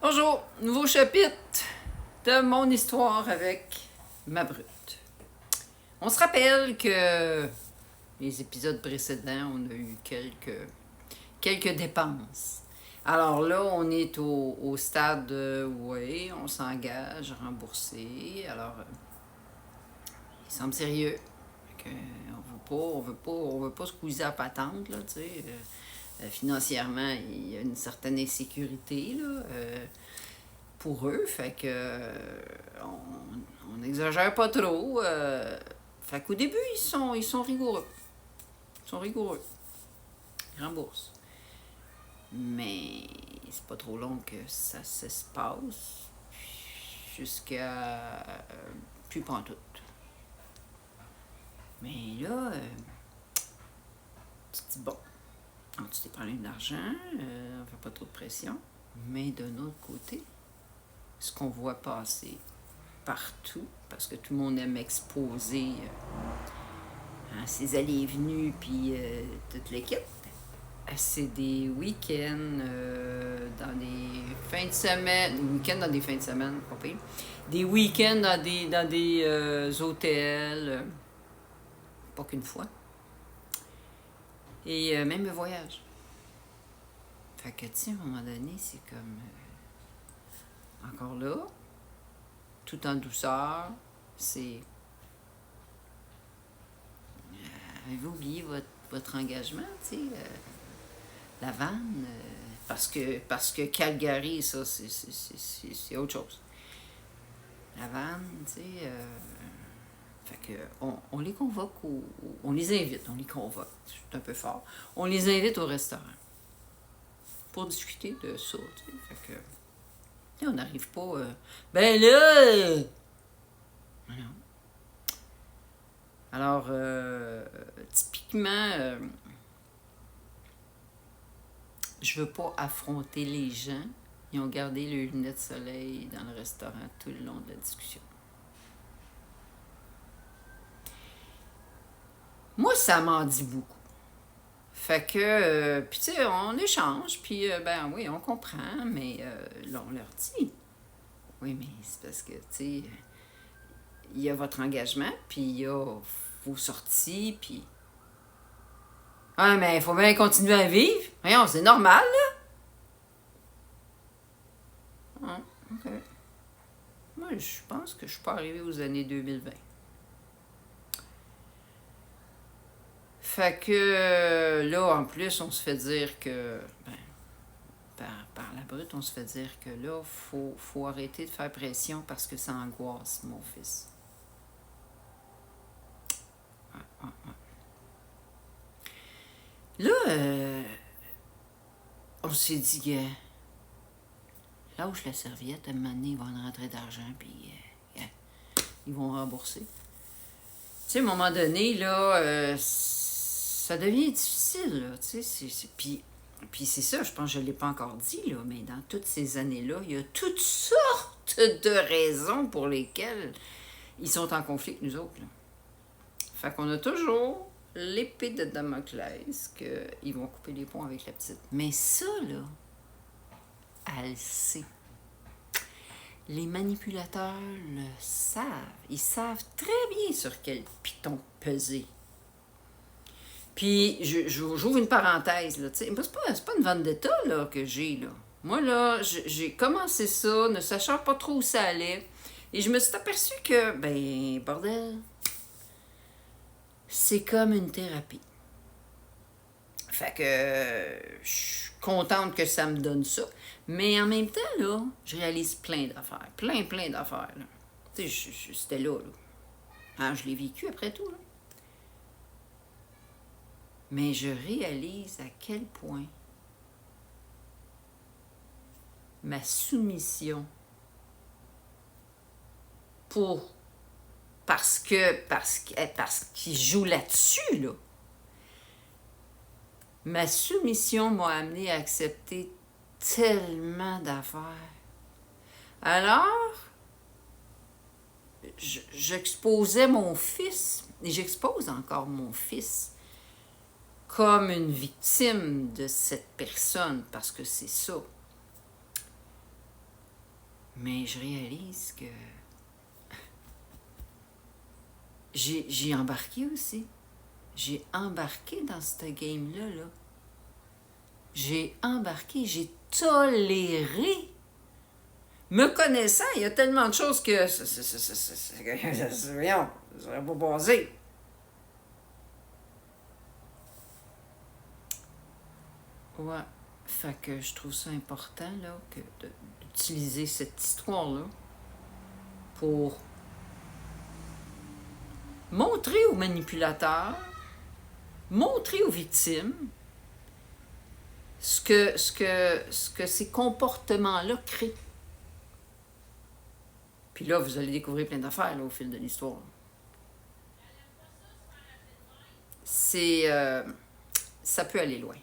Bonjour, nouveau chapitre de mon histoire avec ma brute. On se rappelle que les épisodes précédents, on a eu quelques dépenses. Alors là, on est au stade où oui, on s'engage à rembourser. Alors, il semble sérieux. On veut pas squeezer la patente, là, tu sais. Financièrement, il y a une certaine insécurité, là. Pour eux, fait que on n'exagère pas trop. Fait qu'au début, ils sont rigoureux. Ils sont rigoureux. Ils remboursent. Mais c'est pas trop long que ça se passe jusqu'à plus pantoute. Mais là, tu te dis bon, tu t'es parlé d'argent, on fait pas trop de pression. Mais d'un autre côté, ce qu'on voit passer partout, parce que tout le monde aime exposer ses allées et venues, puis toute l'équipe. C'est des week-ends dans des fins de semaine, des week-ends dans des fins de semaine, pas pire. Des week-ends dans des hôtels, pas qu'une fois. Et même le voyage. Fait que, tu sais, à un moment donné, c'est comme... encore là, tout en douceur, c'est... avez-vous oublié votre engagement, tu sais, la vanne? Parce que Calgary, ça, c'est autre chose. La vanne, tu sais... fait que on les convoque, on les invite, on les convoque, c'est un peu fort. On les invite au restaurant pour discuter de ça, tu sais. Fait que... on n'arrive pas... ben là... Non. Alors, typiquement, je veux pas affronter les gens. Ils ont gardé leurs lunettes de soleil dans le restaurant tout le long de la discussion. Moi, ça m'en dit beaucoup. Fait que, puis tu sais, on échange, puis ben oui, on comprend, mais là, on leur dit. Oui, mais c'est parce que, tu sais, il y a votre engagement, puis il y a vos sorties, puis... ah, mais il faut bien continuer à vivre. Voyons, c'est normal, là. Ah, OK. Moi, je pense que je suis pas arrivée aux années 2020. Fait que là, en plus, on se fait dire que, par la brute, on se fait dire que là, faut arrêter de faire pression parce que ça angoisse mon fils. Là, on s'est dit que lâche la serviette, à un moment donné, il va en rentrer d'argent, puis ils vont rembourser. Tu sais, à un moment donné, là, ça devient difficile, là, tu sais, puis c'est ça, je pense que je ne l'ai pas encore dit, là, mais dans toutes ces années-là, il y a toutes sortes de raisons pour lesquelles ils sont en conflit avec nous autres, là. Fait qu'on a toujours l'épée de Damoclès qu'ils vont couper les ponts avec la petite. Mais ça, là, elle le sait. Les manipulateurs le savent. Ils savent très bien sur quel piton peser. Puis, j'ouvre une parenthèse, là, tu sais. C'est pas une vendetta, là, que j'ai, là. Moi, là, j'ai commencé ça, ne sachant pas trop où ça allait. Et je me suis aperçue que, ben, bordel, c'est comme une thérapie. Fait que je suis contente que ça me donne ça. Mais en même temps, là, je réalise plein d'affaires. Plein d'affaires, là. Tu sais, c'était là, là. Ah, je l'ai vécu après tout, là. Mais je réalise à quel point ma soumission parce qu'il joue là-dessus, là. Ma soumission m'a amené à accepter tellement d'affaires. Alors, j'exposais mon fils, et j'expose encore mon fils, comme une victime de cette personne, parce que c'est ça. Mais je réalise que j'ai embarqué aussi. J'ai embarqué dans cette game-là. Là. J'ai embarqué, j'ai toléré. Me connaissant, il y a tellement de choses que... Voyons, ça serait pas basé. Ouais. Fait que je trouve ça important là, d'utiliser cette histoire-là pour montrer aux manipulateurs, montrer aux victimes ce que ces comportements-là créent. Puis là, vous allez découvrir plein d'affaires là, au fil de l'histoire. Ça peut aller loin.